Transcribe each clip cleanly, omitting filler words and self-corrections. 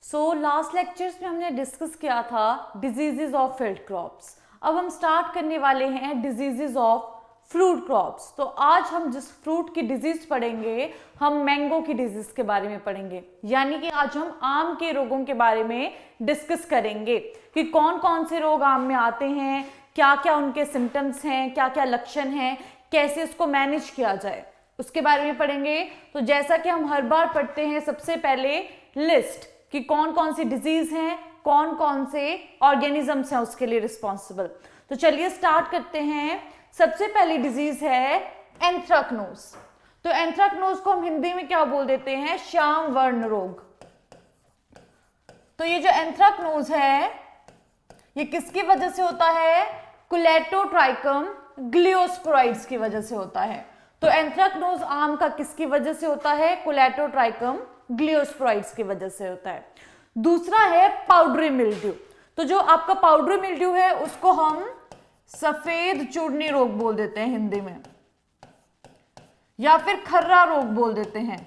Last lectures में हमने discuss किया था डिजीजेज ऑफ फील्ड क्रॉप्स। अब हम स्टार्ट करने वाले हैं डिजीजेज ऑफ फ्रूट क्रॉप्स। तो आज हम जिस फ्रूट की डिजीज पढ़ेंगे, हम मैंगो की डिजीज के बारे में पढ़ेंगे, यानी कि आज हम आम के रोगों के बारे में डिस्कस करेंगे कि कौन कौन से रोग आम में आते हैं, क्या क्या उनके सिम्टम्स हैं, क्या क्या लक्षण हैं, कैसे इसको मैनेज किया जाए, उसके बारे में पढ़ेंगे। तो जैसा कि हम हर बार पढ़ते हैं, सबसे पहले लिस्ट कि कौन कौन सी डिजीज हैं, कौन कौन से ऑर्गेनिजम्स हैं उसके लिए रिस्पॉन्सिबल। तो चलिए स्टार्ट करते हैं। सबसे पहली डिजीज है एंथ्रैक्नोज। तो एंथ्रैक्नोज को हम हिंदी में क्या बोल देते हैं? श्याम वर्ण रोग। तो ये जो एंथ्रैक्नोज है, ये किसकी वजह से होता है? कुलेटोट्राइकम ग्लियोस्पोराइड्स की वजह से होता है। तो एंथ्रैक्नोज आम का किसकी वजह से होता है? कुलेटोट्राइकम ग्लियोस्पोराइड्स की वजह से होता है। दूसरा है पाउडरी मिल्ड्यू। तो जो आपका पाउडरी मिल्ड्यू है उसको हम सफेद चूर्णी रोग बोल देते हैं हिंदी में, या फिर खर्रा रोग बोल देते हैं,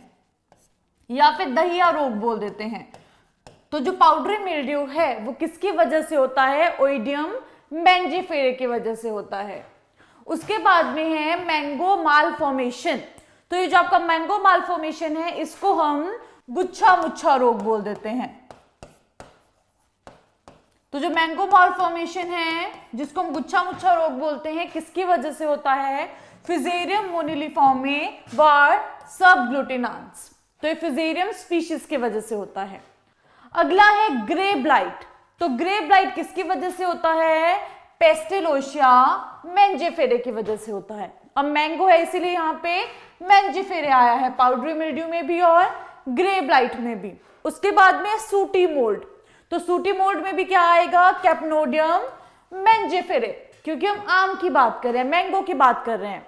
या फिर दहिया रोग बोल देते हैं। तो जो पाउडरी मिल्ड्यू है वो किसकी वजह से होता है? ओइडियम मैंजीफेरे की वजह से होता है। उसके बाद में है मैंगो मालफॉर्मेशन। तो ये जो आपका मैंगो मालफॉर्मेशन है, इसको हम गुच्छा मुच्छा रोग बोल देते हैं। तो जो मैंगो मालफॉर्मेशन है, जिसको हम गुच्छा मुच्छा रोग बोलते हैं, किसकी वजह से होता है? फिजेरियम मोनिलिफॉर्मे वार सबग्लूटिनान्स। तो ये फिजेरियम स्पीशीज की वजह से होता है। अगला है ग्रे ब्लाइट। तो ग्रे ब्लाइट किसकी वजह से होता है? पेस्टिलोशिया मैंजीफेरे की वजह से होता है। अब मैंगो है इसीलिए यहाँ पे मैंजीफेरे आया है, पाउडरी मिल्ड्यू में भी और ग्रे ब्लाइट में भी। उसके बाद में सूटी मोल्ड। तो सूटी मोल्ड में भी क्या आएगा? कैप्नोडियम मैंजीफेरे, क्योंकि हम आम की बात कर रहे हैं, मैंगो की बात कर रहे हैं।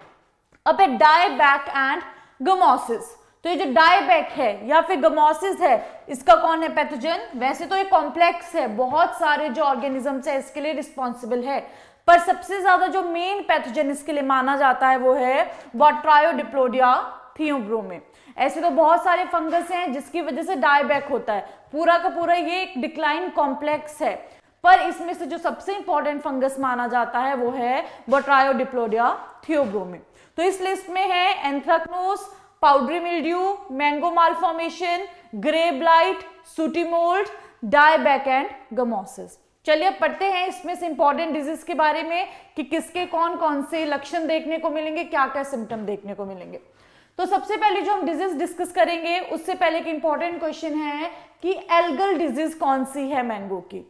अब है डायबैक एंड गमोसिस। तो ये जो डायबैक है या फिर गमोसिस है, इसका कौन है पैथोजन? वैसे तो ये कॉम्प्लेक्स है, बहुत सारे जो ऑर्गेनिजम्स है इसके लिए रिस्पॉन्सिबल है, पर सबसे ज्यादा जो मेन पैथोजन इसके लिए माना जाता है वो है बोट्रायोडिप्लोडिया थियोब्रोमे। ऐसे तो बहुत सारे फंगस हैं जिसकी वजह से डायबैक होता है, पूरा का पूरा ये एक डिक्लाइन कॉम्प्लेक्स है, पर इसमें से जो सबसे इंपॉर्टेंट फंगस माना जाता है वो है बोट्रायोडिप्लोडिया थियोब्रोमे। तो इस लिस्ट में है anthracnose, powdery mildew, mango malformation, grey blight, sooty mould, dieback and gummosis. चलिए अब पढ़ते हैं इसमें से इंपॉर्टेंट डिजीज के बारे में कि किसके कौन कौन से लक्षण देखने को मिलेंगे, क्या क्या सिम्टम देखने को मिलेंगे। तो सबसे पहले जो हम डिजीज डिस्कस करेंगे उससे पहले एक इंपॉर्टेंट क्वेश्चन है कि एल्गल डिजीज कौन सी है मैंगो की।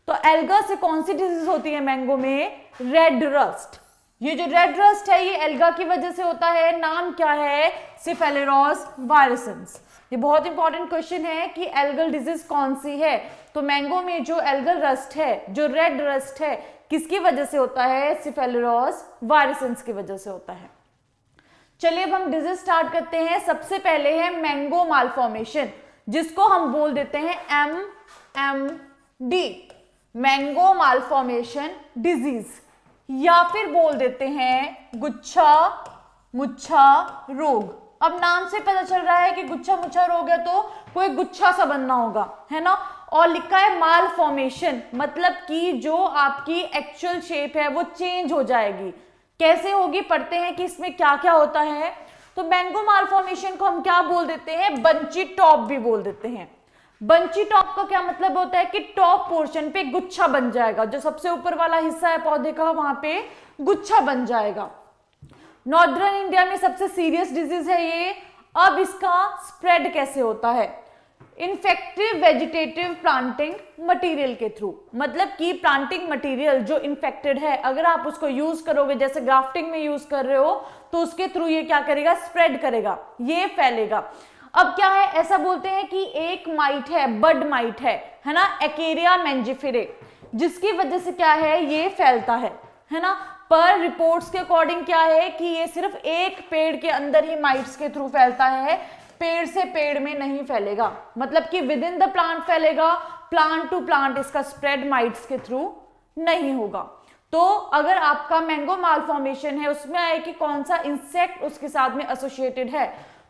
तो एल्गा से कौन सी डिजीज होती है मैंगो में? Red rust. ये जो रेड रस्ट है ये एल्गा की वजह से होता है। नाम क्या है? सिफेलेरोस वायरसेंस। ये बहुत इंपॉर्टेंट क्वेश्चन है कि एल्गल डिजीज कौन सी है। तो मैंगो में जो एल्गल रस्ट है, जो रेड रस्ट है, किसकी वजह से होता है? सिफेलेरोस वायरसेंस की वजह से होता है। चलिए अब हम डिजीज स्टार्ट करते हैं। सबसे पहले है मैंगो मालफॉर्मेशन, जिसको हम बोल देते हैं MMD, मैंगो मालफॉर्मेशन डिजीज, या फिर बोल देते हैं गुच्छा मुच्छा रोग। अब नाम से पता चल रहा है कि गुच्छा मुच्छा रोग है तो कोई गुच्छा सा बनना होगा, है ना। और लिखा है मालफॉर्मेशन, मतलब कि जो आपकी एक्चुअल शेप है वो चेंज हो जाएगी। कैसे होगी? पढ़ते हैं कि इसमें क्या क्या होता है। तो मैंगो मालफॉर्मेशन को हम क्या बोल देते हैं? बंची टॉप भी बोल देते हैं। बंची टॉप का क्या मतलब होता है कि टॉप पोर्शन पे गुच्छा बन जाएगा, जो सबसे ऊपर वाला हिस्सा है पौधे का वहां पे गुच्छा बन जाएगा। नॉर्दर्न इंडिया में सबसे सीरियस डिजीज है ये। अब इसका स्प्रेड कैसे होता है? इन्फेक्टिव वेजिटेटिव प्लांटिंग मटेरियल के थ्रू, मतलब कि प्लांटिंग मटेरियल जो इन्फेक्टेड है, अगर आप उसको यूज करोगे, जैसे ग्राफ्टिंग में यूज कर रहे हो, तो उसके थ्रू ये क्या करेगा? स्प्रेड करेगा, ये फैलेगा। अब क्या है? ऐसा बोलते हैं कि एक माइट है, बड माइट है ना, एकेरिया मैंजीफेरे, जिसकी वजह से क्या है? ये फैलता है ना। पर रिपोर्ट्स के अकॉर्डिंग क्या है कि ये सिर्फ एक पेड़ के अंदर ही माइट्स के थ्रू फैलता है, पेड़ से पेड़ में नहीं फैलेगा, मतलब कि विद इन द प्लांट फैलेगा, प्लांट टू प्लांट इसका स्प्रेड माइट्स के थ्रू नहीं होगा। तो अगर आपका मैंगो मालफॉर्मेशन है, उसमें आए कि कौन सा इंसेक्ट उसके साथ में एसोसिएटेड है,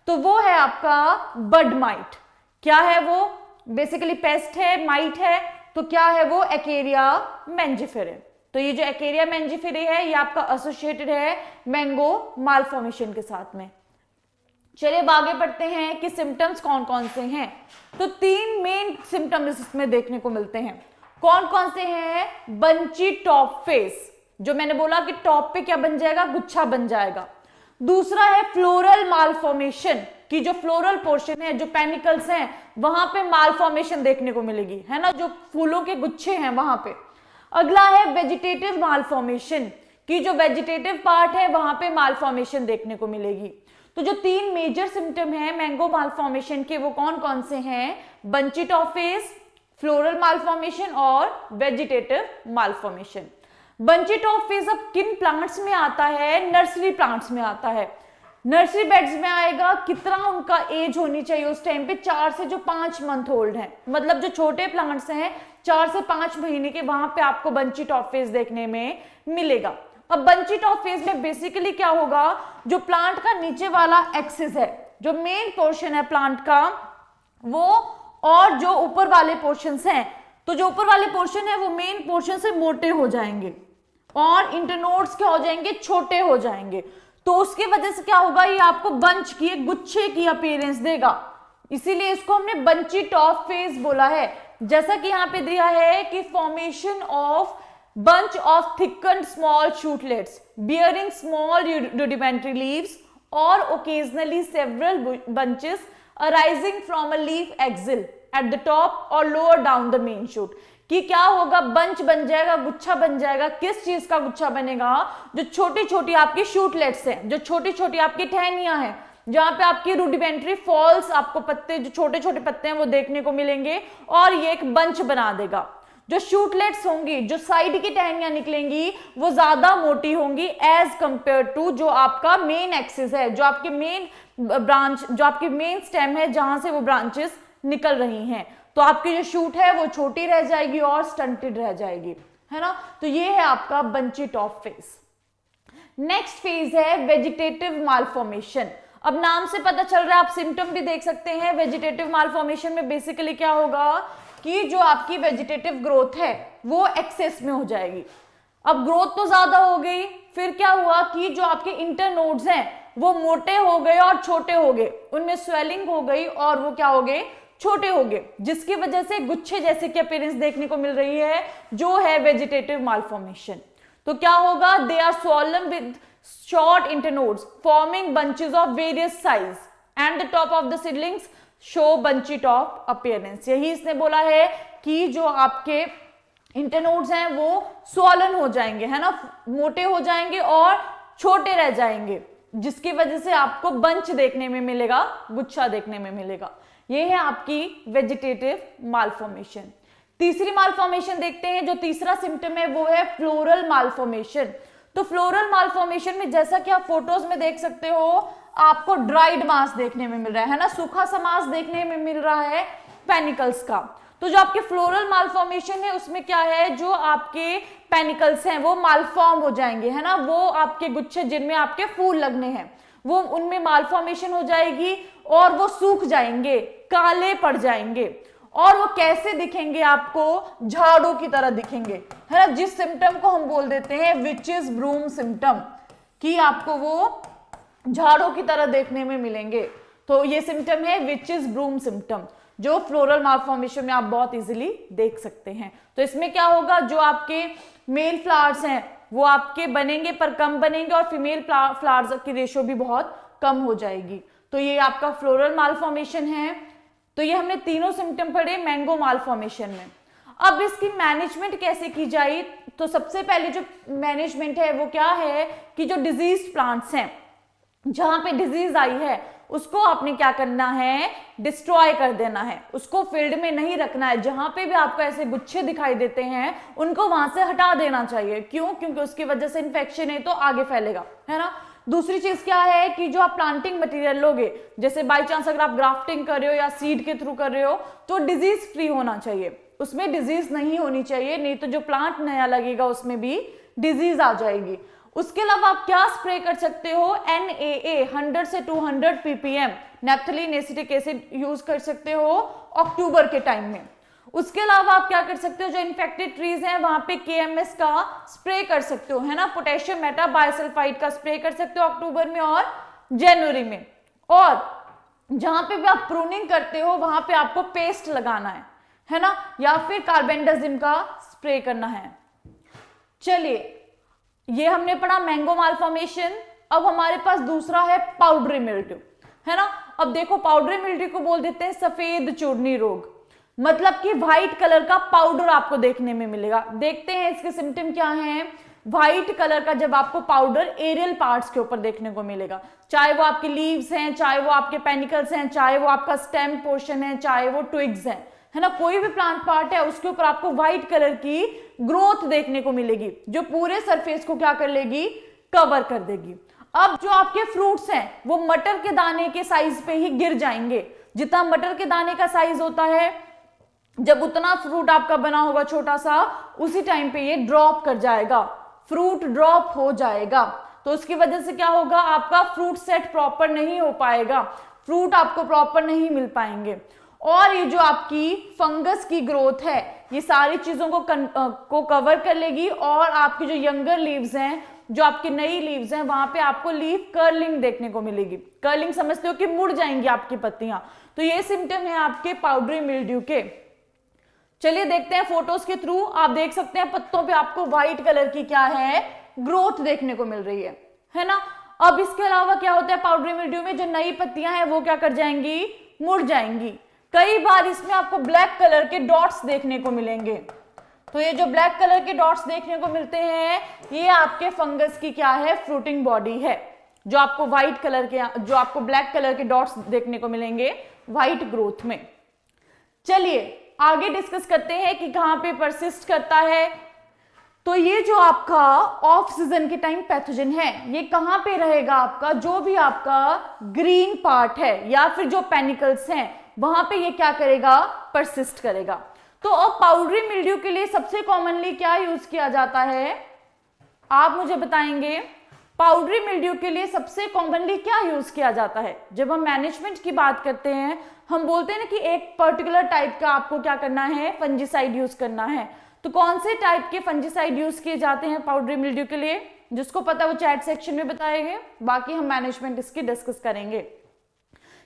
तो वो है आपका बड माइट। क्या है वो? बेसिकली पेस्ट है, माइट है, तो क्या है वो एकेरिया मेंजिफेरे। तो ये जो एकेरिया मेंजिफेरे है ये आपका एसोसिएटेड है मैंगो मालफॉर्मेशन के साथ में। चलिए अब आगे बढ़ते हैं कि सिम्टम्स कौन कौन से हैं। तो 3 मेन सिम्टम्स इसमें देखने को मिलते हैं। कौन कौन से हैं? बंची टॉप फेस, जो मैंने बोला कि टॉप पे क्या बन जाएगा, गुच्छा बन जाएगा। दूसरा है फ्लोरल मालफॉर्मेशन, कि जो फ्लोरल पोर्शन है, जो पेनिकल्स हैं, वहां पे मालफॉर्मेशन देखने को मिलेगी, है ना, जो फूलों के गुच्छे हैं वहां पे। अगला है वेजिटेटिव मालफॉर्मेशन, कि जो वेजिटेटिव पार्ट है वहां पे मालफॉर्मेशन देखने को मिलेगी। तो जो 3 मेजर सिम्टम है मैंगो मालफॉर्मेशन के वो कौन कौन से हैं? Bunchy top face, floral malformation और vegetative malformation. Bunchy top face अब किन प्लांट्स में आता है? नर्सरी प्लांट्स में आता है, नर्सरी बेड्स में आएगा। कितना उनका एज होनी चाहिए उस टाइम पे? 4 से जो 5 मंथ ओल्ड है, मतलब जो छोटे प्लांट्स हैं 4 से 5 महीने के, वहां पे आपको बंची टॉप फेस देखने में मिलेगा। अब बंची टॉप फेस में बेसिकली क्या होगा, जो प्लांट का नीचे वाला एक्सिस है, जो मेन पोर्शन है प्लांट का वो, और जो ऊपर वाले पोर्शंस हैं, तो जो ऊपर वाले पोर्शन है वो मेन पोर्शन से मोटे हो जाएंगे और इंटरनोड्स क्या हो जाएंगे? छोटे हो जाएंगे। तो उसकी वजह से क्या होगा, ये आपको बंच की, एक गुच्छे की अपीयरेंस देगा, इसीलिए इसको हमने बंची टॉप फेस बोला है। जैसा कि यहाँ पे दिया है कि formation of bunch of thickened small shootlets bearing small rudimentary leaves or occasionally several bunches arising from a leaf axil at the top or lower down the main shoot। कि क्या होगा, बंच बन जाएगा, गुच्छा बन जाएगा। किस चीज का गुच्छा बनेगा? जो छोटी छोटी आपकी शूटलेट्स हैं, जो छोटी छोटी आपकी टहनियां हैं, जहां पे आपकी रूडिमेंट्री फॉल्स आपको पत्ते, जो छोटे छोटे पत्ते हैं वो देखने को मिलेंगे और ये एक बंच बना देगा। जो शूटलेट्स होंगी, जो साइड की टहनियां निकलेंगी, वो ज्यादा मोटी होंगी एज कंपेयर टू जो आपका मेन एक्सिस है, जो आपके मेन ब्रांच, जो आपकी मेन स्टेम है, जहां से वो ब्रांचेस निकल रही हैं। तो आपकी जो शूट है वो छोटी रह जाएगी और स्टंटेड रह जाएगी, है ना। तो ये है आपका bunchy top face. Next phase है वेजिटेटिव मालफॉर्मेशन। अब नाम से पता चल रहा है, आप सिम्टम भी देख सकते हैं। वेजिटेटिव मालफॉर्मेशन में बेसिकली क्या होगा कि जो आपकी वेजिटेटिव ग्रोथ है वो एक्सेस में हो जाएगी। अब ग्रोथ तो ज्यादा हो गई, फिर क्या हुआ कि जो आपके इंटरनोड्स हैं वो मोटे हो गए और छोटे हो गए, उनमें स्वेलिंग हो गई और वो क्या हो गए? छोटे हो गए, जिसकी वजह से गुच्छे जैसे की अपीयरेंस देखने को मिल रही है, जो है वेजिटेटिव मालफॉर्मेशन। तो क्या होगा? They are swollen with short internodes forming bunches of various size and the top of the seedlings show bunchy top appearance. यही इसने बोला है कि जो आपके इंटरनोड्स हैं वो स्वॉलन हो जाएंगे, है ना, मोटे हो जाएंगे और छोटे रह जाएंगे, जिसकी वजह से आपको बंच देखने में मिलेगा, गुच्छा देखने में मिलेगा। ये है आपकी वेजिटेटिव मालफॉर्मेशन। तीसरी मालफॉर्मेशन देखते हैं। जो तीसरा सिम्टम है वो है फ्लोरल मालफॉर्मेशन। तो फ्लोरल मालफॉर्मेशन में जैसा कि आप फोटोज में देख सकते हो, आपको ड्राइड मास देखने में मिल रहा है ना, सूखा सा मास देखने में मिल रहा है पेनिकल्स का। तो जो आपके फ्लोरल मालफॉर्मेशन है उसमें क्या है, जो आपके पेनिकल्स हैं वो मालफॉर्म हो जाएंगे, है ना, वो आपके गुच्छे जिनमें आपके फूल लगने हैं वो उनमें मालफॉर्मेशन हो जाएगी और वो सूख जाएंगे, काले पड़ जाएंगे। और वो कैसे दिखेंगे? आपको झाड़ू की तरह दिखेंगे, है ना, जिस सिम्टम को हम बोल देते हैं विचेस ब्रूम सिम्टम, कि आपको वो झाड़ू की तरह देखने में मिलेंगे। तो ये सिम्टम है विचेस ब्रूम सिम्टम, जो फ्लोरल मालफॉर्मेशन में आप बहुत इजीली देख सकते हैं। तो इसमें क्या होगा, जो आपके मेल फ्लावर्स हैं वो आपके बनेंगे पर कम बनेंगे और फीमेल फ्लावर्स की रेशो भी बहुत कम हो जाएगी। तो ये आपका फ्लोरल मालफॉर्मेशन है। तो ये हमने तीनों सिम्टम पढ़े मैंगो मालफॉर्मेशन में। अब इसकी मैनेजमेंट कैसे की जाए? तो सबसे पहले जो मैनेजमेंट है वो क्या है कि जो डिजीज प्लांट्स हैं, जहां पे डिजीज आई है उसको आपने क्या करना है? डिस्ट्रॉय कर देना है, उसको फील्ड में नहीं रखना है। जहां पे भी आपको ऐसे गुच्छे दिखाई देते हैं उनको वहां से हटा देना चाहिए। क्यों? क्योंकि उसकी वजह से इन्फेक्शन है तो आगे फैलेगा, है ना। दूसरी चीज क्या है कि जो आप प्लांटिंग मटेरियल लोगे, जैसे बाई चांस अगर आप ग्राफ्टिंग कर रहे हो या सीड के थ्रू कर रहे हो, तो डिजीज फ्री होना चाहिए, उसमें डिजीज नहीं होनी चाहिए, नहीं तो जो प्लांट नया लगेगा उसमें भी डिजीज आ जाएगी। उसके अलावा आप क्या स्प्रे कर सकते हो, NAA 100 से 200 ppm naphthalene acetic acid use कर सकते हो अक्टूबर के टाइम में। उसके अलावा आप क्या कर सकते हो, जो इन्फेक्टेड ट्रीज हैं वहां पे KMS का स्प्रे कर सकते हो, है ना, पोटेशियम मेटा बाइसल्फाइड का स्प्रे कर सकते हो अक्टूबर में और जनवरी में। और जहां पे भी आप प्रूनिंग करते हो वहां पे आपको पेस्ट लगाना है ना, या फिर कार्बेंडाजिम का स्प्रे करना है। चलिए, ये हमने पढ़ा मैंगो मालफॉर्मेशन। अब हमारे पास दूसरा है पाउडरी मिल्ड्यू, है ना। अब देखो, पाउडरी मिल्ड्यू को बोल देते हैं सफेद चूर्णी रोग, मतलब कि व्हाइट कलर का पाउडर आपको देखने में मिलेगा। देखते हैं इसके सिम्टम क्या हैं। व्हाइट कलर का जब आपको पाउडर एरियल पार्ट्स के ऊपर देखने को मिलेगा, चाहे वो आपके लीव्स हैं, चाहे वो आपके पेनिकल्स हैं, चाहे वो आपका स्टेम पोर्शन है, चाहे वो ट्विग्स हैं, है ना, कोई भी प्लांट पार्ट है उसके ऊपर आपको व्हाइट कलर की ग्रोथ देखने को मिलेगी जो पूरे सरफेस को क्या कर लेगी, कवर कर देगी। अब जो आपके फ्रूट्स हैं वो मटर के दाने के साइज पे ही गिर जाएंगे। जितना मटर के दाने का साइज होता है, जब उतना फ्रूट आपका बना होगा छोटा सा, उसी टाइम पे ये ड्रॉप कर जाएगा, फ्रूट ड्रॉप हो जाएगा। तो उसकी वजह से क्या होगा, आपका फ्रूट सेट प्रॉपर नहीं हो पाएगा, फ्रूट आपको प्रॉपर नहीं मिल पाएंगे। और ये जो आपकी फंगस की ग्रोथ है ये सारी चीजों को कवर कर लेगी, और आपकी जो यंगर लीव्स हैं, जो आपकी नई लीव्स हैं, वहां पे आपको लीफ कर्लिंग देखने को मिलेगी। कर्लिंग समझते हो कि मुड़ जाएंगी आपकी पत्तियां। तो ये सिम्टम है आपके पाउडरी मिल्ड्यू के। चलिए देखते हैं फोटोज के थ्रू। आप देख सकते हैं पत्तों पे आपको व्हाइट कलर की क्या है, ग्रोथ देखने को मिल रही है ना। अब इसके अलावा क्या होता है पाउडरी मिल्ड्यू में, जो नई पत्तियां हैं वो क्या कर जाएंगी, मुड़ जाएंगी। कई बार इसमें आपको ब्लैक कलर के डॉट्स देखने को मिलेंगे। तो ये जो ब्लैक कलर के डॉट्स देखने को मिलते हैं, ये आपके फंगस की क्या है, फ्रूटिंग बॉडी है। जो आपको व्हाइट कलर के, जो आपको ब्लैक कलर के डॉट्स देखने को मिलेंगे व्हाइट ग्रोथ में। चलिए आगे डिस्कस करते हैं कि कहां पे परसिस्ट करता है। तो ये जो आपका ऑफ सीजन के टाइम पैथोजन है, ये कहां पे रहेगा आपका, जो भी आपका ग्रीन पार्ट है या फिर जो पेनिकल्स हैं वहां पे ये क्या करेगा, परसिस्ट करेगा। तो अब पाउडरी मिल्ड्यू के लिए सबसे कॉमनली क्या यूज किया जाता है, आप मुझे बताएंगे। पाउडरी मिल्ड्यू के लिए सबसे कॉमनली क्या यूज किया जाता है। जब हम मैनेजमेंट की बात करते हैं, हम बोलते हैं ना कि एक पर्टिकुलर टाइप का आपको क्या करना है, फंजीसाइड यूज करना है। तो कौन से टाइप के फंजीसाइड यूज किए जाते हैं पाउडरी मिल्ड्यू के लिए, जिसको पता वो चैट सेक्शन में बताएंगे, बाकी हम मैनेजमेंट इसकी डिस्कस करेंगे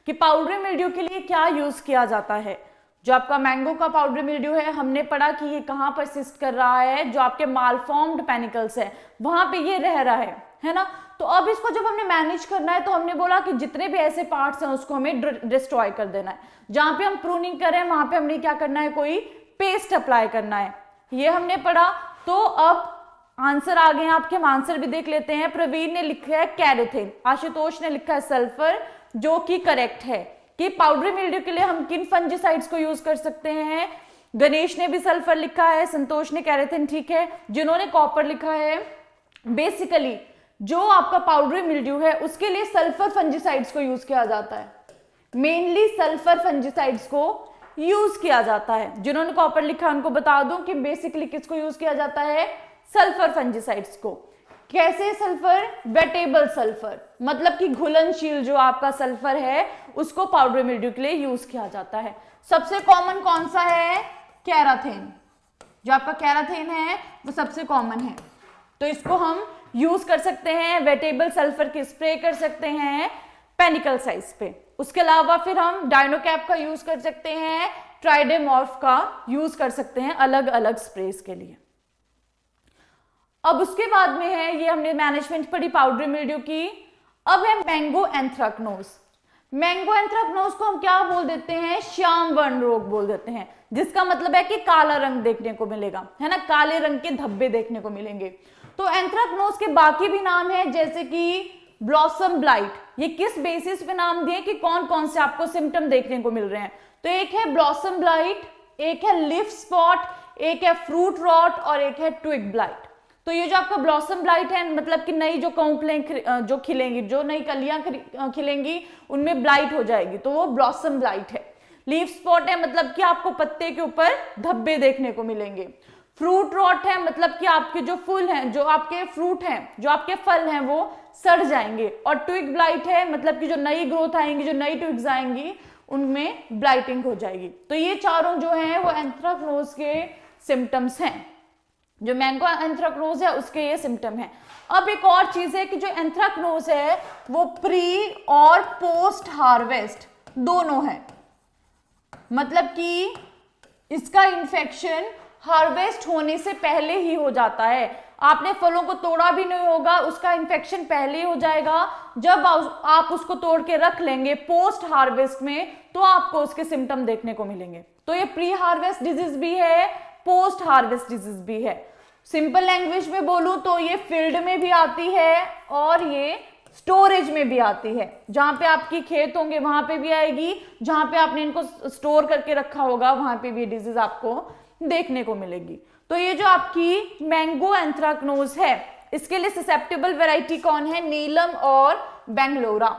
कि पाउडरी मिल्ड्यू के लिए क्या यूज किया जाता है। जो आपका मैंगो का पाउडरी मिल्ड्यू है, हमने पढ़ा कि ये कहां परसिस्ट कर रहा है, जो आपके मालफॉर्म्ड पेनिकल्स है वहां पे ये रह रहा है ना। तो अब इसको जब हमने मैनेज करना है, तो हमने बोला कि जितने भी ऐसे पार्ट्स हैं उसको हमें डिस्ट्रॉय कर देना है। जहां पे हम प्रूनिंग कर रहे हैं वहां पे हमने क्या करना है, कोई पेस्ट अप्लाई करना है, ये हमने पढ़ा। तो अब आंसर आ गए आपके, हम आंसर भी देख लेते हैं। प्रवीण ने लिखा है कैरेथिन, आशुतोष ने लिखा है सल्फर, जो कि करेक्ट है। कि पाउडरी मिल्ड्यू के लिए हम किन फंजीसाइड्स को यूज कर सकते हैं, गणेश ने भी सल्फर लिखा है, संतोष ने कैरेथिन, ठीक है। जिन्होंने कॉपर लिखा है, बेसिकली जो आपका पाउडरी मिल्ड्यू है उसके लिए सल्फर फंजीसाइड्स को यूज किया जाता है, मेनली सल्फर फंजीसाइड्स को यूज किया जाता है। जिन्होंने कॉपर लिखा है उनको बता दूं कि बेसिकली किसको यूज किया जाता है, सल्फर फंजीसाइड्स को। कैसे सल्फर, वेटेबल सल्फर, मतलब कि घुलनशील जो आपका सल्फर है उसको पाउडरी मिल्ड्यू के लिए यूज किया जाता है। सबसे कॉमन कौन सा है, कैराथेन। जो आपका कैराथेन है वो सबसे कॉमन है, तो इसको हम यूज कर सकते हैं। वेटेबल सल्फर की स्प्रे कर सकते हैं पेनिकल साइज पे। उसके अलावा फिर हम डायनोकैप का यूज कर सकते हैं, ट्राइडेमॉर्फ का यूज कर सकते हैं अलग अलग स्प्रेस के लिए। अब उसके बाद में है, ये हमने मैनेजमेंट पढ़ी पाउडरी मिल्ड्यू की। अब है मैंगो एंथ्रैक्नोज। मैंगो एंथ्रैक्नोज को हम क्या बोल देते हैं, श्याम वर्ण रोग बोल देते हैं, जिसका मतलब है कि काला रंग देखने को मिलेगा, है ना, काले रंग के धब्बे देखने को मिलेंगे। तो एंथ्रैक्नोज के बाकी भी नाम है, जैसे कि ब्लॉसम ब्लाइट। ये किस बेसिस पे नाम दिए कि कौन कौन से आपको सिम्टम देखने को मिल रहे हैं। तो एक है ब्लॉसम ब्लाइट, एक है लीफ स्पॉट, एक है फ्रूट रॉट और एक है ट्विग ब्लाइट। तो ये जो आपका ब्लॉसम ब्लाइट है, मतलब कि नई जो कौंपलें जो खिलेंगी, जो नई कलियां खिलेंगी उनमें ब्लाइट हो जाएगी, तो वो ब्लॉसम ब्लाइट है। लीफ स्पॉट है, मतलब कि आपको पत्ते के ऊपर धब्बे देखने को मिलेंगे। फ्रूट रॉट है मतलब कि आपके जो फूल हैं, जो आपके फ्रूट हैं, जो आपके फल हैं वो सड़ जाएंगे। और ट्विग ब्लाइट है मतलब कि जो नई ग्रोथ आएंगी, जो नई ट्विग्स आएंगी उनमें ब्लाइटिंग हो जाएगी। तो ये चारों जो हैं वो एंथ्रेक्नोज के सिम्टम्स हैं। जो मैंगो एंथ्रेक्नोज है उसके ये सिम्टम है। अब एक और चीज है कि जो एंथ्रेक्नोज है वो प्री और पोस्ट हार्वेस्ट दोनों है, मतलब कि इसका इन्फेक्शन हार्वेस्ट होने से पहले ही हो जाता है। आपने फलों को तोड़ा भी नहीं होगा, उसका इन्फेक्शन पहले ही हो जाएगा। जब आप उसको तोड़ के रख लेंगे पोस्ट हार्वेस्ट में तो आपको उसके सिम्टम देखने को मिलेंगे। तो ये प्री हार्वेस्ट डिजीज भी है, पोस्ट हार्वेस्ट डिजीज भी है। सिंपल लैंग्वेज में बोलूं तो ये फील्ड में भी आती है और ये स्टोरेज में भी आती है। जहां पे आपकी खेत होंगे वहां पे भी आएगी, जहां पे आपने इनको स्टोर करके रखा होगा वहां पे भी डिजीज आपको देखने को मिलेगी। तो ये जो आपकी मैंगो एंथ्रेक्नोज है इसके लिए ससेप्टेबल वैरायटी कौन है? नीलम और बेंगलोरा,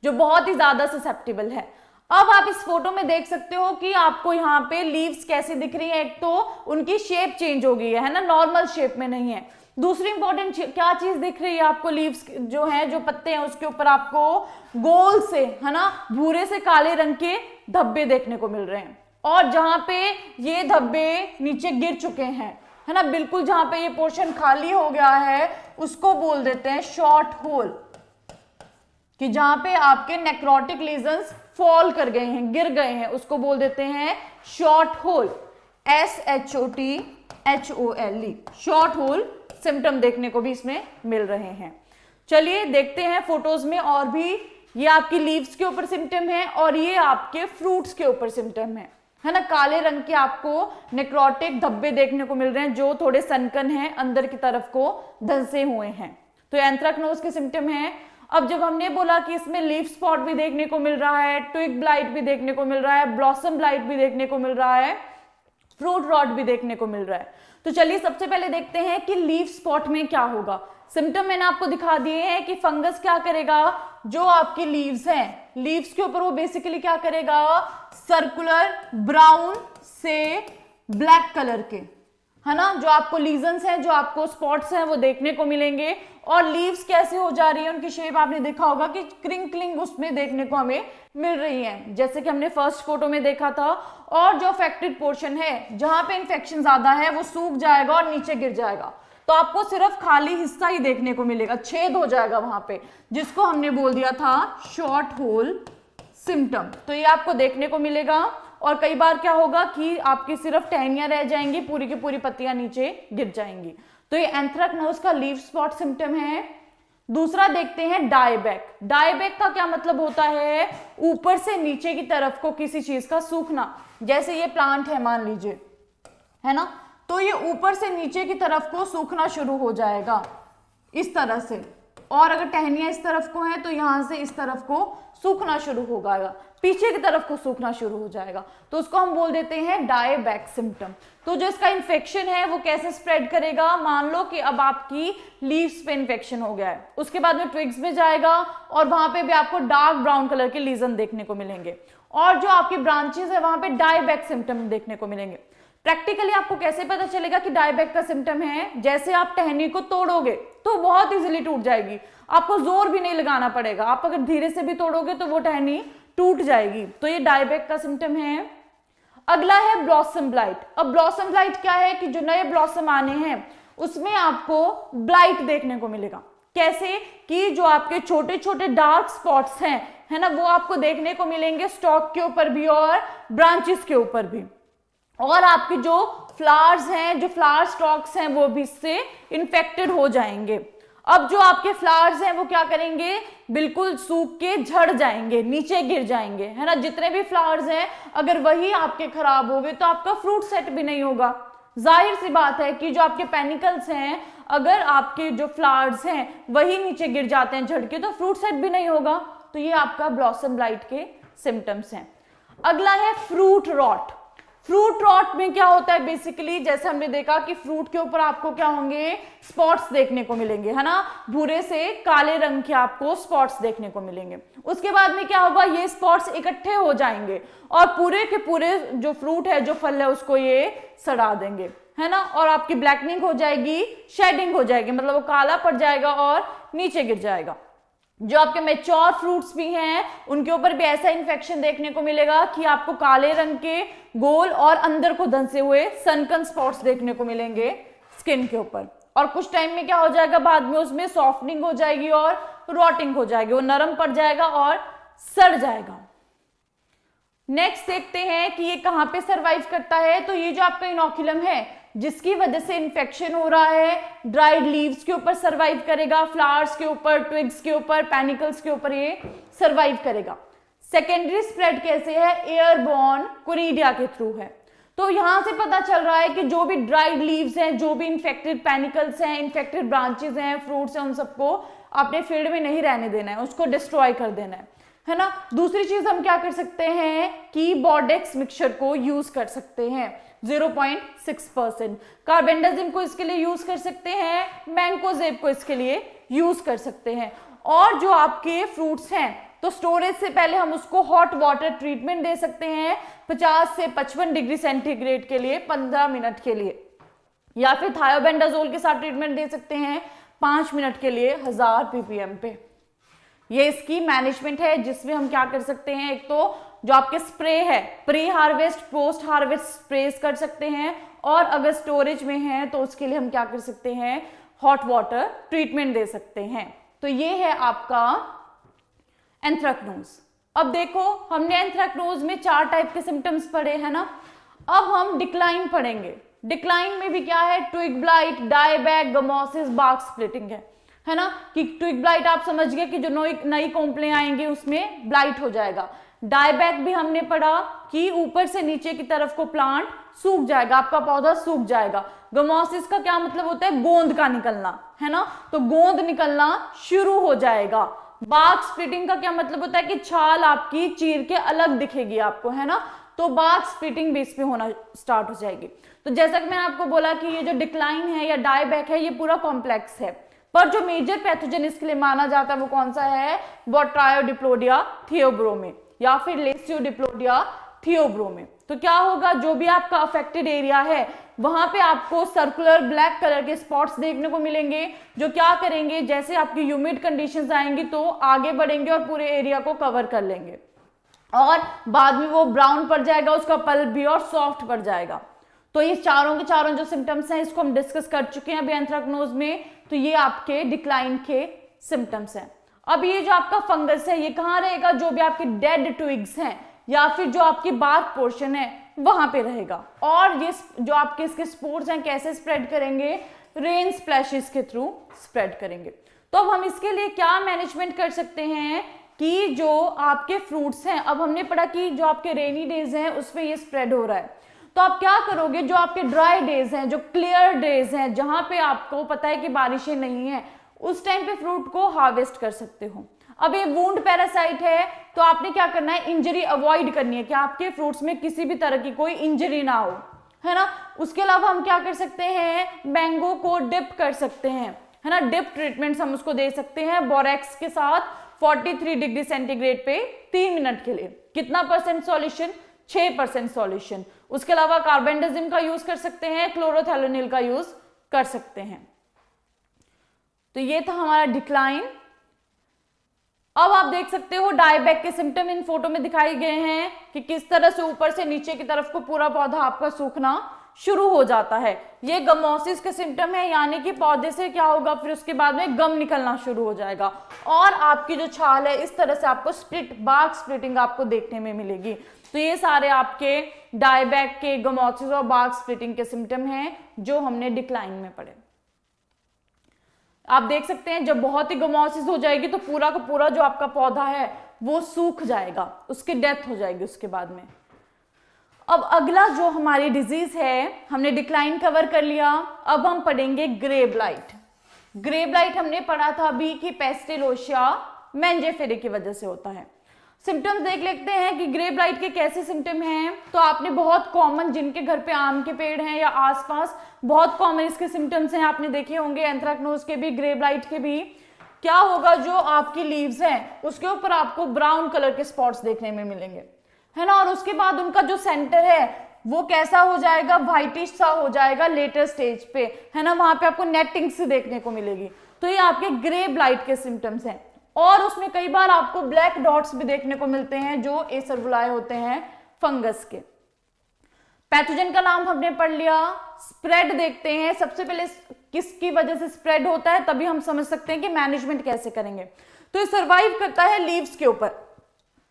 जो बहुत ही ज्यादा ससेप्टेबल है। अब आप इस फोटो में देख सकते हो कि आपको यहाँ पे लीव्स कैसे दिख रही है। एक तो उनकी शेप चेंज हो गई है ना, नॉर्मल शेप में नहीं है। दूसरी इंपॉर्टेंट क्या चीज दिख रही है आपको? लीव्स जो हैं, जो पत्ते हैं उसके ऊपर आपको गोल से, है ना, भूरे से काले रंग के धब्बे देखने को मिल रहे हैं। और जहां पे ये धब्बे नीचे गिर चुके हैं, है ना, बिल्कुल जहां पे ये पोर्शन खाली हो गया है उसको बोल देते हैं शॉर्ट होल, कि जहां पे आपके नेक्रोटिक लीजन्स फॉल कर गए हैं, गिर गए हैं, उसको बोल देते हैं shot hole, SHOTHOLE, shot hole symptom देखने को भी इसमें मिल रहे हैं। चलिए देखते हैं फोटोज में और भी। ये आपकी लीव्स के ऊपर सिम्टम है और ये आपके फ्रूट्स के ऊपर सिम्टम है ना। काले रंग के आपको नेक्रोटिक धब्बे देखने को मिल रहे हैं जो थोड़े सनकन हैं, अंदर की तरफ को धंसे हुए हैं। तो एंथ्रेक्नोज के सिम्टम है। अब जब हमने बोला कि इसमें लीफ स्पॉट भी देखने को मिल रहा है, ट्विग ब्लाइट भी देखने को मिल रहा है, ब्लॉसम ब्लाइट भी देखने को मिल रहा है, फ्रूट रॉट भी देखने को मिल रहा है, तो चलिए सबसे पहले देखते हैं कि लीफ स्पॉट में क्या होगा। सिम्टम मैंने आपको दिखा दिए हैं कि फंगस क्या करेगा, जो आपकी लीव्स हैं, लीव्स के ऊपर वो बेसिकली क्या करेगा, सर्कुलर ब्राउन से ब्लैक कलर के, है ना, जो आपको लीजन्स हैं, जो आपको स्पॉट्स हैं वो देखने को मिलेंगे। और लीव्स कैसे हो जा रही है, उनकी शेप आपने देखा होगा कि क्रिंकलिंग उसमें देखने को हमें मिल रही है, जैसे कि हमने फर्स्ट फोटो में देखा था। और जो अफेक्टेड पोर्शन है, जहां पे इंफेक्शन ज्यादा है, वो सूख जाएगा और नीचे गिर जाएगा, तो आपको सिर्फ खाली हिस्सा ही देखने को मिलेगा, छेद हो जाएगा वहां पे, जिसको हमने बोल दिया था शॉर्ट होल सिम्टम। तो ये आपको देखने को मिलेगा। और कई बार क्या होगा कि आपकी सिर्फ टहनियां रह जाएंगी, पूरी की पूरी पत्तियां नीचे गिर जाएंगी। तो ये एंथ्रेक्नोज का लीफ स्पॉट सिम्टम है। दूसरा देखते हैं डायबैक। डायबैक का क्या मतलब होता है, ऊपर से नीचे की तरफ को किसी चीज का सूखना। जैसे ये प्लांट है मान लीजिए, है ना, तो ये ऊपर से नीचे की तरफ को सूखना शुरू हो जाएगा इस तरह से। और अगर टहनियां इस तरफ को हैं तो यहां से इस तरफ को सूखना शुरू हो जाएगा, पीछे की तरफ को सूखना शुरू हो जाएगा, तो उसको हम बोल देते हैं डायबैक सिम्टम। तो जो इसका इन्फेक्शन है वो कैसे स्प्रेड करेगा, मान लो कि अब आपकी लीव्स पे इन्फेक्शन हो गया है, उसके बाद में ट्विग्स में जाएगा और वहां पे भी आपको डार्क ब्राउन कलर के लीजन देखने को मिलेंगे, और जो आपकी ब्रांचेस है वहां पे डायबैक सिम्टम देखने को मिलेंगे। प्रैक्टिकली आपको कैसे पता चलेगा कि डायबैक का सिम्टम है, जैसे आप टहनी को तोड़ोगे तो बहुत इजीली टूट जाएगी, आपको जोर भी नहीं लगाना पड़ेगा, आप अगर धीरे से भी तोड़ोगे तो वो टहनी टूट जाएगी। तो ये डायबैक का सिम्टम है। अगला है ब्लॉसम ब्लाइट। अब ब्लॉसम ब्लाइट क्या है कि जो नए ब्लॉसम आने हैं उसमें आपको ब्लाइट देखने को मिलेगा। कैसे कि जो आपके छोटे छोटे डार्क स्पॉट्स हैं, है ना, वो आपको देखने को मिलेंगे स्टॉक के ऊपर भी और ब्रांचेस के ऊपर भी। और आपके जो फ्लावर्स हैं, जो फ्लावर स्टॉक्स हैं, वो भी इससे इन्फेक्टेड हो जाएंगे। अब जो आपके फ्लावर्स हैं वो क्या करेंगे, बिल्कुल सूख के झड़ जाएंगे, नीचे गिर जाएंगे, है ना। जितने भी फ्लावर्स हैं अगर वही आपके खराब हो गए तो आपका फ्रूट सेट भी नहीं होगा। जाहिर सी बात है कि जो आपके पेनिकल्स हैं, अगर आपके जो फ्लावर्स हैं वही नीचे गिर जाते हैं झड़ के, तो फ्रूट सेट भी नहीं होगा। तो ये आपका ब्लॉसम ब्लाइट के सिम्टम्स हैं। अगला है फ्रूट रॉट। फ्रूट रॉट में क्या होता है बेसिकली, जैसे हमने देखा कि फ्रूट के ऊपर आपको क्या होंगे, स्पॉट्स देखने को मिलेंगे, है ना, भूरे से काले रंग के आपको स्पॉट्स देखने को मिलेंगे। उसके बाद में क्या होगा, ये स्पॉट्स इकट्ठे हो जाएंगे और पूरे के पूरे जो फ्रूट है, जो फल है, उसको ये सड़ा देंगे, है ना, और आपकी ब्लैकनिंग हो जाएगी, शेडिंग हो जाएगी, मतलब वो काला पड़ जाएगा और नीचे गिर जाएगा। जो आपके मेच्योर फ्रूट्स भी हैं उनके ऊपर भी ऐसा इन्फेक्शन देखने को मिलेगा कि आपको काले रंग के गोल और अंदर को धंसे हुए सनकन स्पॉट्स देखने को मिलेंगे स्किन के ऊपर। और कुछ टाइम में क्या हो जाएगा, बाद में उसमें सॉफ्टनिंग हो जाएगी और रॉटिंग हो जाएगी, वो नरम पड़ जाएगा और सड़ जाएगा। नेक्स्ट देखते हैं कि ये कहां पे सरवाइव करता है। तो ये जो आपका इनोक्युलम है जिसकी वजह से इन्फेक्शन हो रहा है, ड्राइड लीव्स के ऊपर सरवाइव करेगा, फ्लावर्स के ऊपर, ट्विग्स के ऊपर, पैनिकल्स के ऊपर ये सरवाइव करेगा। सेकेंडरी स्प्रेड कैसे है, एयरबॉर्न कोनिडिया के थ्रू है। तो यहां से पता चल रहा है कि जो भी ड्राइड लीव्स हैं, जो भी इन्फेक्टेड पैनिकल्स हैं, इन्फेक्टेड ब्रांचेस हैं, फ्रूट्स हैं, उन सबको अपने फील्ड में नहीं रहने देना है, उसको डिस्ट्रॉय कर देना है ना। दूसरी चीज हम क्या कर सकते हैं कि बॉर्डेक्स मिक्सचर को यूज कर सकते हैं 0.6%। कार्बेंडाजिम को इसके लिए यूज कर सकते हैं, मैंकोजेब को इसके लिए यूज कर सकते हैं। और जो आपके फ्रूट्स हैं तो स्टोरेज से पहले हम उसको हॉट वाटर ट्रीटमेंट दे सकते हैं 50 से 55 डिग्री सेंटीग्रेड के लिए 15 मिनट के लिए, या फिर थायोबेंडाजोल के साथ ट्रीटमेंट दे सकते हैं 5 मिनट के लिए 1000 ppm पे। ये इसकी मैनेजमेंट है जिसमें हम क्या कर सकते हैं, एक तो जो आपके स्प्रे है प्री हार्वेस्ट पोस्ट हार्वेस्ट स्प्रेस कर सकते हैं, और अगर स्टोरेज में है तो उसके लिए हम क्या कर सकते हैं, हॉट वाटर ट्रीटमेंट दे सकते हैं। तो ये है आपका एंथ्रेक्नोज। अब देखो हमने एंथ्रेक्नोज में 4 टाइप के सिम्टम्स पढ़े हैं ना, अब हम डिक्लाइन पढ़ेंगे। डिक्लाइन में भी क्या है, twig blight, dieback, gummosis, bark splitting है ना। कि ट्विग ब्लाइट आप समझ गए कि जो नई कॉम्प्लें आएंगे उसमें ब्लाइट हो जाएगा। डायबैक भी हमने पढ़ा कि ऊपर से नीचे की तरफ को प्लांट सूख जाएगा, आपका पौधा सूख जाएगा। गमोसिस का क्या मतलब होता है, गोंद का निकलना, है ना, तो गोंद निकलना शुरू हो जाएगा। बार्क स्प्लिटिंग का क्या मतलब होता है कि छाल आपकी चीर के अलग दिखेगी आपको, है ना, तो बार्क स्प्लिटिंग भी इसमें होना स्टार्ट हो जाएगी। तो जैसा कि मैंने आपको बोला कि ये जो डिक्लाइन है या डायबैक है ये पूरा कॉम्प्लेक्स है, पर जो मेजर पैथोजन इसके लिए माना जाता है वो कौन सा है, बोट्रायोडिप्लोडिया थियोब्रोमे या फिर लेसियोडिप्लोडिया थियोब्रोमे। तो क्या होगा, जो भी आपका अफेक्टेड एरिया है वहां पे आपको सर्कुलर ब्लैक कलर के स्पॉट्स देखने को मिलेंगे, जो क्या करेंगे, जैसे आपकी ह्यूमिड कंडीशंस आएंगी तो आगे बढ़ेंगे और पूरे एरिया को कवर कर लेंगे, और बाद में वो ब्राउन पड़ जाएगा, उसका पल्प भी, और सॉफ्ट पड़ जाएगा। तो ये चारों के चारों जो सिम्टम्स हैं इसको हम डिस्कस कर चुके हैं अभी एंथ्रेक्नोज में। तो ये आपके डिक्लाइन के सिम्टम्स हैं। अब ये जो आपका फंगस है ये कहाँ रहेगा, जो भी आपके डेड ट्विग्स हैं या फिर जो आपकी बार्क पोर्शन है वहां पे रहेगा। और ये जो आपके इसके स्पोर्स हैं कैसे स्प्रेड करेंगे, रेन स्प्लैशेस के थ्रू स्प्रेड करेंगे। तो अब हम इसके लिए क्या मैनेजमेंट कर सकते हैं कि जो आपके फ्रूट्स हैं, अब हमने पढ़ा कि जो आपके रेनी डेज हैं उसमें ये स्प्रेड हो रहा है, तो आप क्या करोगे, जो आपके ड्राई डेज हैं, जो क्लियर डेज हैं, जहां पे आपको पता है कि बारिशें नहीं है, उस टाइम पे फ्रूट को हार्वेस्ट कर सकते हो। अब ये वुंड पैरासाइट है तो आपने क्या करना है, इंजरी अवॉइड करनी है कि आपके फ्रूट्स में किसी भी तरह की कोई इंजरी ना हो, है ना। उसके अलावा हम क्या कर सकते हैं, मैंगो को डिप कर सकते हैं, है ना, डिप ट्रीटमेंट्स हम उसको दे सकते हैं बोरेक्स के साथ 43 डिग्री सेंटीग्रेड पे 3 मिनट के लिए। कितना परसेंट सॉल्यूशन, 6% सॉल्यूशन। उसके अलावा कार्बेंडाजिम का यूज कर सकते हैं, क्लोरोथेलोनिल का यूज कर सकते हैं। तो ये था हमारा डिक्लाइन। अब आप देख सकते हो डायबैक के सिम्टम इन फोटो में दिखाए गए हैं कि किस तरह से ऊपर से नीचे की तरफ को पूरा पौधा आपका सूखना शुरू हो जाता है। ये गमोसिस के सिम्टम है, यानी कि पौधे से क्या होगा, फिर उसके बाद में गम निकलना शुरू हो जाएगा और आपकी जो छाल है इस तरह से आपको स्प्लिट, बार्क स्प्लिटिंग आपको देखने में मिलेगी। तो ये सारे आपके डायबैक के, गमोसिस और बार्क स्प्लिटिंग के सिम्टम हैं जो हमने डिक्लाइन में पढ़े। आप देख सकते हैं जब बहुत ही गमोसिस हो जाएगी तो पूरा का पूरा जो आपका पौधा है वो सूख जाएगा, उसकी डेथ हो जाएगी उसके बाद में। अब अगला जो हमारी डिजीज है, हमने डिक्लाइन कवर कर लिया, अब हम पढ़ेंगे ग्रे ब्लाइट। ग्रे ब्लाइट हमने पढ़ा था अभी कि पेस्टिलोशिया मेंजेफेरे की वजह से होता है। सिम्टम्स देख लेते हैं कि ग्रे ब्लाइट के कैसे सिम्टम हैं। तो आपने बहुत कॉमन, जिनके घर पे आम के पेड़ हैं या आसपास, बहुत कॉमन इसके सिम्टम्स हैं, आपने देखे होंगे, एंथ्रेक्नोज के भी, ग्रे ब्लाइट के भी। क्या होगा, जो आपकी लीव्स हैं उसके ऊपर आपको ब्राउन कलर के स्पॉट्स देखने में मिलेंगे, है ना। और उसके बाद उनका जो सेंटर है वो कैसा हो जाएगा, व्हाइटिश सा हो जाएगा लेटर स्टेज पे, है ना। वहां पे आपको नेटिंग से देखने को मिलेगी। तो ये आपके ग्रे ब्लाइट के सिम्टम्स हैं। और उसमें कई बार आपको ब्लैक डॉट्स भी देखने को मिलते हैं जो एसरवुलाए होते हैं फंगस के। पैथोजन का नाम हमने पढ़ लिया। स्प्रेड देखते हैं, सबसे पहले किसकी वजह से स्प्रेड होता है, तभी हम समझ सकते हैं कि मैनेजमेंट कैसे करेंगे। तो ये सर्वाइव करता है लीव्स के ऊपर,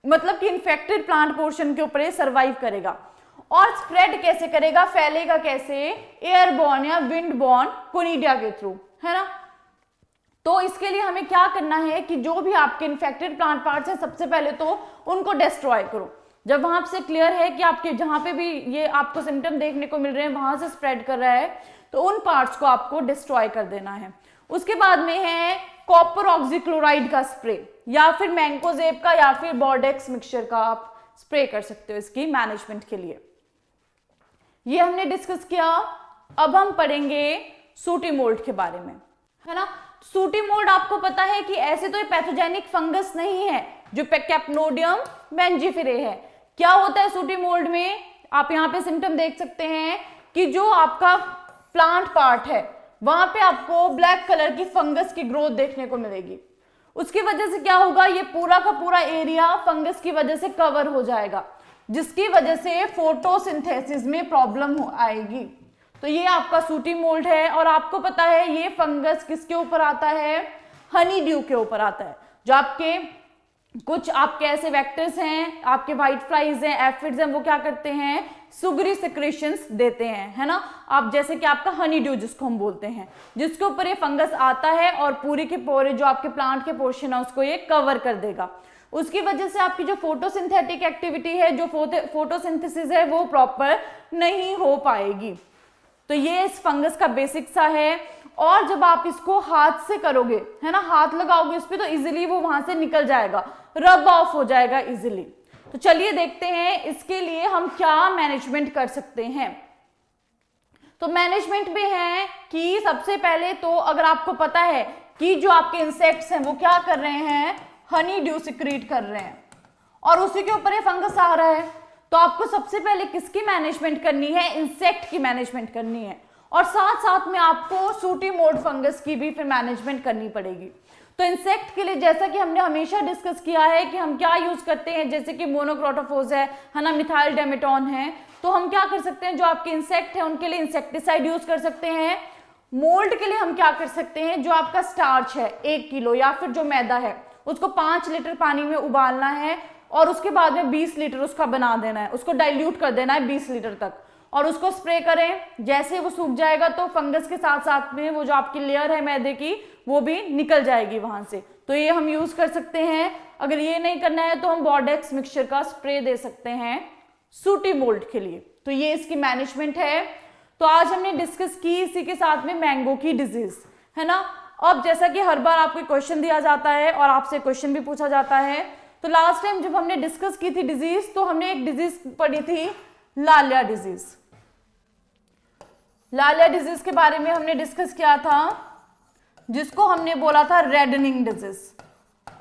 मतलब कि इन्फेक्टेड प्लांट पोर्शन के ऊपर ये सर्वाइव करेगा। और स्प्रेड कैसे करेगा, फैलेगा कैसे, एयरबॉर्न या विंडबॉर्न कोनिडिया के थ्रू, है ना। तो इसके लिए हमें क्या करना है कि जो भी आपके इन्फेक्टेड प्लांट पार्ट्स हैं, सबसे पहले तो उनको डिस्ट्रॉय करो। जब वहां से क्लियर है कि आपके जहां पे भी ये आपको सिम्टम देखने को मिल रहे हैं वहां से स्प्रेड कर रहा है, तो उन पार्ट्स को आपको डिस्ट्रॉय कर देना है। उसके बाद में है कॉपर ऑक्सीक्लोराइड का स्प्रे, या फिर मैंकोजेब का, या फिर बॉर्डेक्स मिक्सचर का आप स्प्रे कर सकते हो इसकी मैनेजमेंट के लिए। ये हमने डिस्कस किया। अब हम पढ़ेंगे सूटी मोल्ड के बारे में, है ना। सूटी मोल्ड आपको पता है कि ऐसे तो ये पैथोजेनिक फंगस नहीं है जो कैप्नोडियम मेंजिफेरे है। क्या होता है सूटी मोल्ड में, आप यहाँ पे सिम्टम देख सकते हैं कि जो आपका प्लांट पार्ट है वहां पे आपको ब्लैक कलर की फंगस की ग्रोथ देखने को मिलेगी। उसकी वजह से क्या होगा, ये पूरा का पूरा एरिया फंगस की वजह से कवर हो जाएगा, जिसकी वजह से फोटोसिंथेसिस में प्रॉब्लम आएगी। तो ये आपका सूटी मोल्ड है। और आपको पता है ये फंगस किसके ऊपर आता है, हनी ड्यू के ऊपर आता है। जो आपके कुछ आपके ऐसे वेक्टर्स हैं, आपके व्हाइट फ्लाइज हैं, एफिड्स हैं, वो क्या करते हैं, सुगरी सिक्रेशंस देते हैं, है ना। आप जैसे कि आपका हनी ड्यू जिसको हम बोलते हैं, जिसके ऊपर ये फंगस आता है और पूरे के पूरे जो आपके प्लांट के पोर्शन है उसको ये कवर कर देगा। उसकी वजह से आपकी जो फोटोसिंथेटिक एक्टिविटी है, जो फोटोसिंथेसिस है, वो प्रॉपर नहीं हो पाएगी। तो ये इस फंगस का बेसिक सा है। और जब आप इसको हाथ से करोगे, है ना, हाथ लगाओगे इस पे, तो इजीली वो वहां से निकल जाएगा, रब ऑफ हो जाएगा इजीली। तो चलिए देखते हैं इसके लिए हम क्या मैनेजमेंट कर सकते हैं। तो मैनेजमेंट में है कि सबसे पहले तो अगर आपको पता है कि जो आपके इंसेक्ट्स हैं वो क्या कर रहे हैं, हनी ड्यू सिक्रीट कर रहे हैं, और उसी के ऊपर ये फंगस आ रहा है, तो आपको सबसे पहले किसकी मैनेजमेंट करनी है, इंसेक्ट की मैनेजमेंट करनी है। और साथ साथ में आपको सूटी मोल्ड फंगस की भी फिर मैनेजमेंट करनी पड़ेगी। तो इंसेक्ट के लिए जैसा कि हमने हमेशा डिस्कस किया है कि हम क्या यूज करते हैं, जैसे कि मोनोक्रोटोफोस है ना, मिथाइल डेमेटोन है, तो हम क्या कर सकते हैं, जो आपके इंसेक्ट है उनके लिए इंसेक्टिसाइड यूज कर सकते हैं। मोल्ड के लिए हम क्या कर सकते हैं, जो आपका स्टार्च है 1 किलो या फिर जो मैदा है उसको 5 लीटर पानी में उबालना है और उसके बाद में 20 लीटर उसका बना देना है, उसको डाइल्यूट कर देना है 20 लीटर तक, और उसको स्प्रे करें। जैसे वो सूख जाएगा तो फंगस के साथ साथ में वो जो आपकी लेयर है मैदे की वो भी निकल जाएगी वहां से। तो ये हम यूज कर सकते हैं। अगर ये नहीं करना है तो हम बॉर्डेक्स मिक्सचर का स्प्रे दे सकते हैं सूटी मोल्ड के लिए। तो ये इसकी मैनेजमेंट है। तो आज हमने डिस्कस की इसी के साथ में मैंगो की डिजीज, है ना। अब जैसा कि हर बार आपको क्वेश्चन दिया जाता है और आपसे क्वेश्चन भी पूछा जाता है, तो लास्ट टाइम जब हमने डिस्कस की थी डिजीज, तो हमने एक डिजीज पढ़ी थी लालिया डिजीज। लालिया डिजीज के बारे में हमने डिस्कस किया था, जिसको हमने बोला था रेडनिंग डिजीज।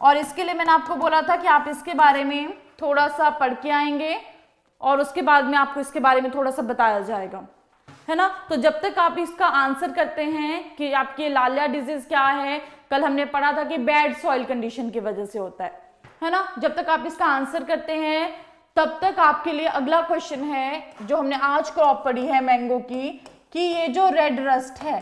और इसके लिए मैंने आपको बोला था कि आप इसके बारे में थोड़ा सा पढ़ के आएंगे और उसके बाद में आपको इसके बारे में थोड़ा सा बताया जाएगा, है ना। तो जब तक आप इसका आंसर करते हैं कि आपकी लालिया डिजीज क्या है, कल हमने पढ़ा था कि बैड सॉइल कंडीशन की वजह से होता है ना। जब तक आप इसका आंसर करते हैं तब तक आपके लिए अगला क्वेश्चन है जो हमने आज क्रॉप पढ़ी है मैंगो की, कि ये जो रेड रस्ट है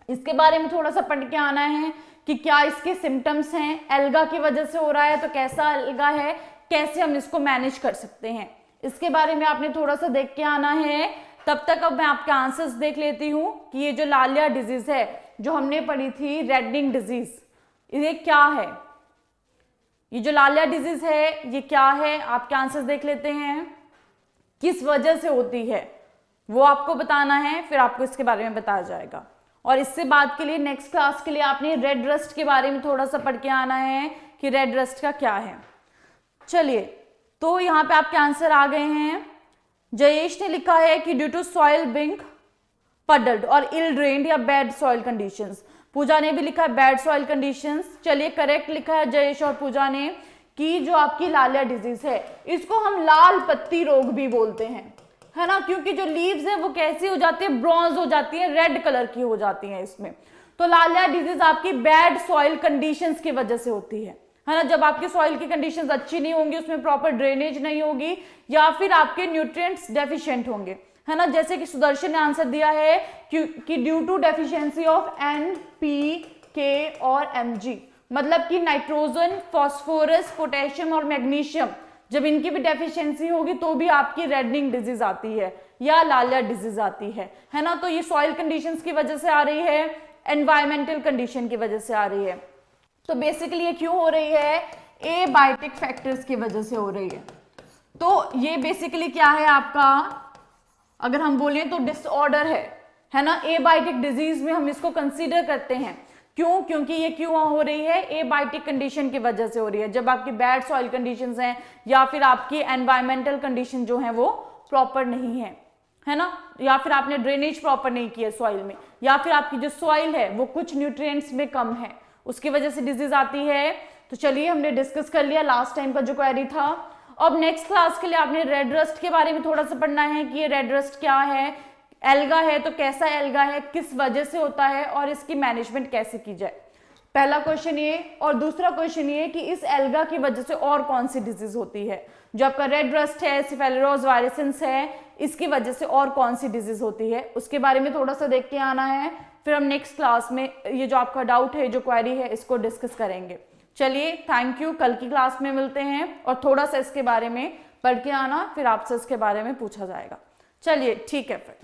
इसके बारे में थोड़ा सा पढ़ के आना है कि क्या इसके सिम्टम्स हैं, एल्गा की वजह से हो रहा है तो कैसा एल्गा है, कैसे हम इसको मैनेज कर सकते हैं, इसके बारे में आपने थोड़ा सा देख के आना है। तब तक अब मैं आपके आंसर्स देख लेती हूं कि ये जो लालिया डिजीज है जो हमने पढ़ी थी रेडनिंग डिजीज, ये क्या है, ये जो लालिया डिजीज है ये क्या है, आपके आंसर्स देख लेते हैं। किस वजह से होती है वो आपको बताना है, फिर आपको इसके बारे में बताया जाएगा। और इससे बाद के लिए नेक्स्ट क्लास के लिए आपने रेड रस्ट के बारे में थोड़ा सा पढ़ के आना है कि रेड रस्ट का क्या है। चलिए, तो यहाँ पे आपके आंसर आ गए हैं। जयेश ने लिखा है कि ड्यू टू सॉइल बिंग पडल्ड और इल ड्रेन्ड या बैड सॉइल कंडीशंस। पूजा ने भी लिखा है बैड सॉइल कंडीशंस। चलिए, करेक्ट लिखा है जयेश और पूजा ने कि जो आपकी लालिया डिजीज है इसको हम लाल पत्ती रोग भी बोलते हैं, है ना, क्योंकि जो लीव्स है वो कैसी हो जाती है, ब्रॉन्ज हो जाती है, रेड कलर की हो जाती है इसमें। तो लालिया डिजीज आपकी बैड सॉइल कंडीशंस की वजह से होती है ना, जब आपकी सॉइल की कंडीशंस अच्छी नहीं होंगी, उसमें प्रॉपर ड्रेनेज नहीं होगी, या फिर आपके न्यूट्रिएंट्स डेफिशिएंट होंगे, है ना। जैसे कि सुदर्शन ने आंसर दिया है कि due to deficiency of NPK और Mg, मतलब कि नाइट्रोजन, फास्फोरस, पोटेशियम और मैग्नीशियम, जब इनकी भी डेफिशिएंसी होगी तो भी आपकी रेडनिंग डिजीज आती है या लालिया डिजीज आती है ना। तो ये सॉइल कंडीशंस की वजह से आ रही है, एनवायरमेंटल कंडीशन की वजह से आ रही है। तो बेसिकली ये क्यों हो रही है, एबायोटिक फैक्टर्स की वजह से हो रही है। तो ये बेसिकली क्या है आपका, अगर हम बोलें तो डिसऑर्डर है ना, एबायोटिक डिजीज में हम इसको कंसीडर करते हैं। क्यों, क्योंकि ये क्यों हो रही है, एबायोटिक कंडीशन की वजह से हो रही है। जब आपकी बैड सॉइल कंडीशंस हैं या फिर आपकी एनवायरमेंटल कंडीशन जो है वो प्रॉपर नहीं है ना, या फिर आपने ड्रेनेज प्रॉपर नहीं किया सॉइल में, या फिर आपकी जो सॉइल है वो कुछ न्यूट्रिएंट्स में कम है, उसकी वजह से डिजीज आती है। तो चलिए, हमने डिस्कस कर लिया लास्ट टाइम का जो क्वेरी था। अब नेक्स्ट क्लास के लिए आपने रेड रस्ट के बारे में थोड़ा सा पढ़ना है कि ये रेड रस्ट क्या है, एल्गा है तो कैसा एल्गा है, किस वजह से होता है और इसकी मैनेजमेंट कैसे की जाए। पहला क्वेश्चन ये, और दूसरा क्वेश्चन ये कि इस एल्गा की वजह से और कौन सी डिजीज होती है। जो आपका रेड रस्ट है, सिफेलोरोज वायरसेंस है, इसकी वजह से और कौन सी डिजीज होती है, उसके बारे में थोड़ा सा देख के आना है। फिर हम नेक्स्ट क्लास में ये जो आपका डाउट है, जो क्वेरी है, इसको डिस्कस करेंगे। चलिए, थैंक यू, कल की क्लास में मिलते हैं। और थोड़ा सा इसके बारे में पढ़ के आना, फिर आपसे इसके बारे में पूछा जाएगा। चलिए, ठीक है फिर।